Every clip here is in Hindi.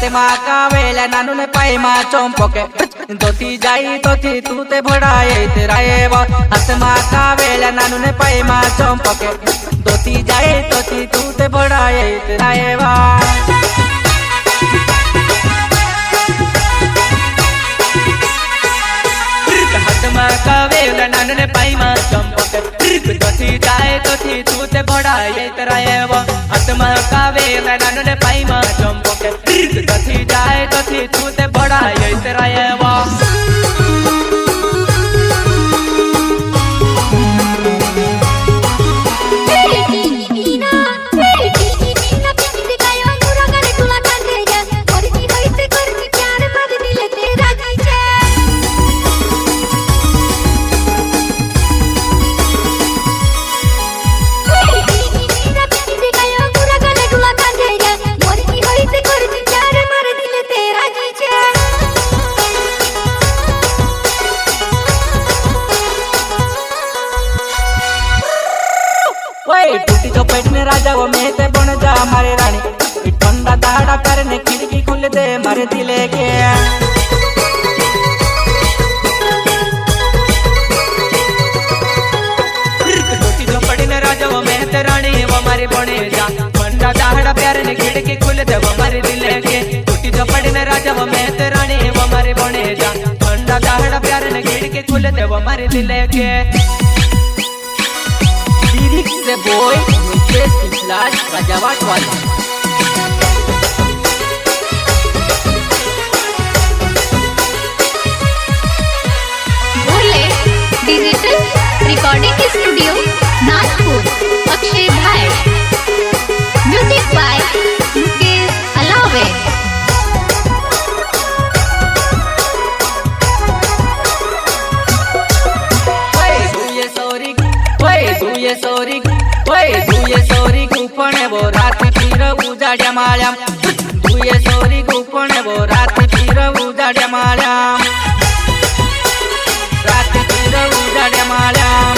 हाथे मा कावेला नानू ने पाई मा चोंपोके दोती जाई तो थी तू ते भड़ाए तेरा ये वो हाथे मा कावेला नानू ने पाई मा चोंपोके दोती जाई तो थी तू ते भड़ाए तेरा ये वो हाथे मा कावेला नानू ने पाई मा चोंपोके दोती जाई तो थी तू ते भड़ाए तेरा ये वो हाथे मा कावेला नानू ने पाई मा चोंपोके दोती जाए तो थी तू ते भड़ाए तेरा ये वो टूटी जो पेट में राजा वो मैं ते बन जा मारे रानी ठंडा दाड़ा करने खिड़की खुल दे मारे दिले के टूटी जो पेट में राजा वो मैं ते रानी वो मारे बने जा ठंडा दाड़ा प्यार ने खिड़की खुल दे वो मारे दिले के टूटी जो पेट में राजा वो मैं ते रानी वो मारे बने जा ठंडा दाड़ा प्यार ने खिड़की खुल दे वो मारे दिले के the boy who plays in Flash Rajawat Wali. बोले digital recording studio Nagpur Akshay भाई म्यूजिक बाय मुकेश अलावे दुये सोरी गुपणे वो राती फिर उजाड्या माळ्याम दुये सोरी गुपणे वो राती फिर उजाड्या माळ्याम राती फिर उजाड्या माळ्याम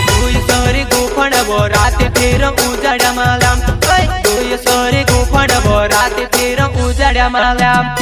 दुये सोरी गुपणे वो राती फिर उजाड्या माळ्याम दुये सोरी गुपणे वो राती फिर उजाड्या माळ्याम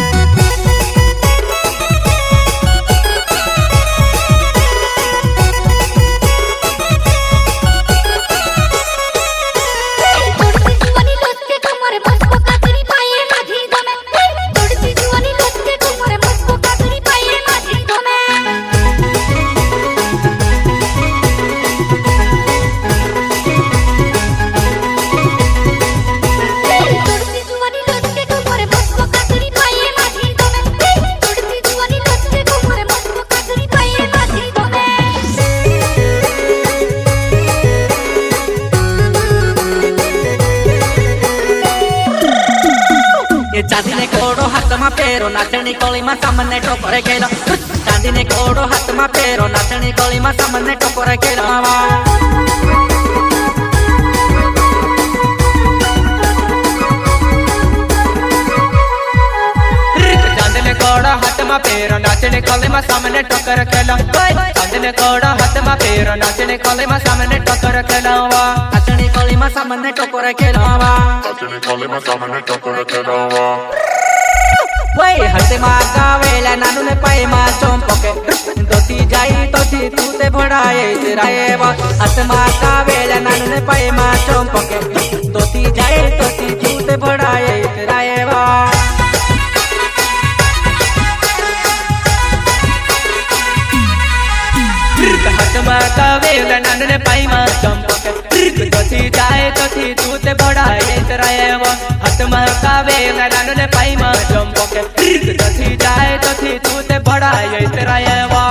चांदी ने कोड़ो हाथ में पेरो नाचनी कोली में सामने टोकरे केलो चांदी ने कोड़ो हाथ में पेरो नाचनी कोली में सामने टोकरे केलो चांदी ने कोड़ो हाथ में पेरो नाचनी कोली में सामने टोकरे केलो चांदी ने कोड़ो हाथ में पेरो नाचनी कोली में सामने टोकरे केलो नाचनी कोली में सामने टोकरे केलो नाचनी कोली में सामने टोकरे केलो हाथे मा कावेला नानू ने पाई मा चोंपोके दोती जाई तो थी तू ते भड़ाए तेरा ये वो हाथे मा कावेला नानू ने पाई मा चोंपोके दोती जाई तो थी तू ते भड़ाए तेरा ये वो हाथे मा कावेला नानू ने पाई मा चोंपोके दोती जाई तो थी तू ते भड़ाए तेरा ये वो हाथे मा कावेला नानू ने पाई मा चोंपोके दोती जाए तो थी तू ते भड़ाए तेरा ये वो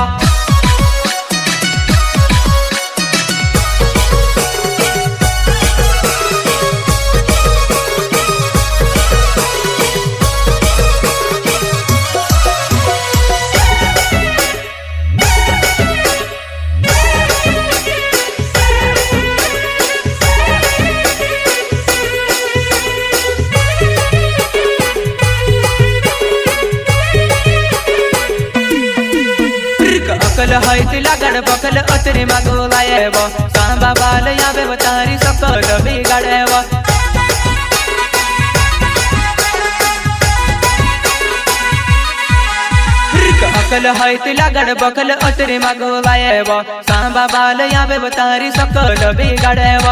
अकल है तिला गड़ बकल अतरे मगोलाए वो सांबा बाल या बे तारी सकल बिगड़े वो लागल है तिला गडबकल अतरी मागवायव सांबा बाल यावे तारी सकल बिगाडव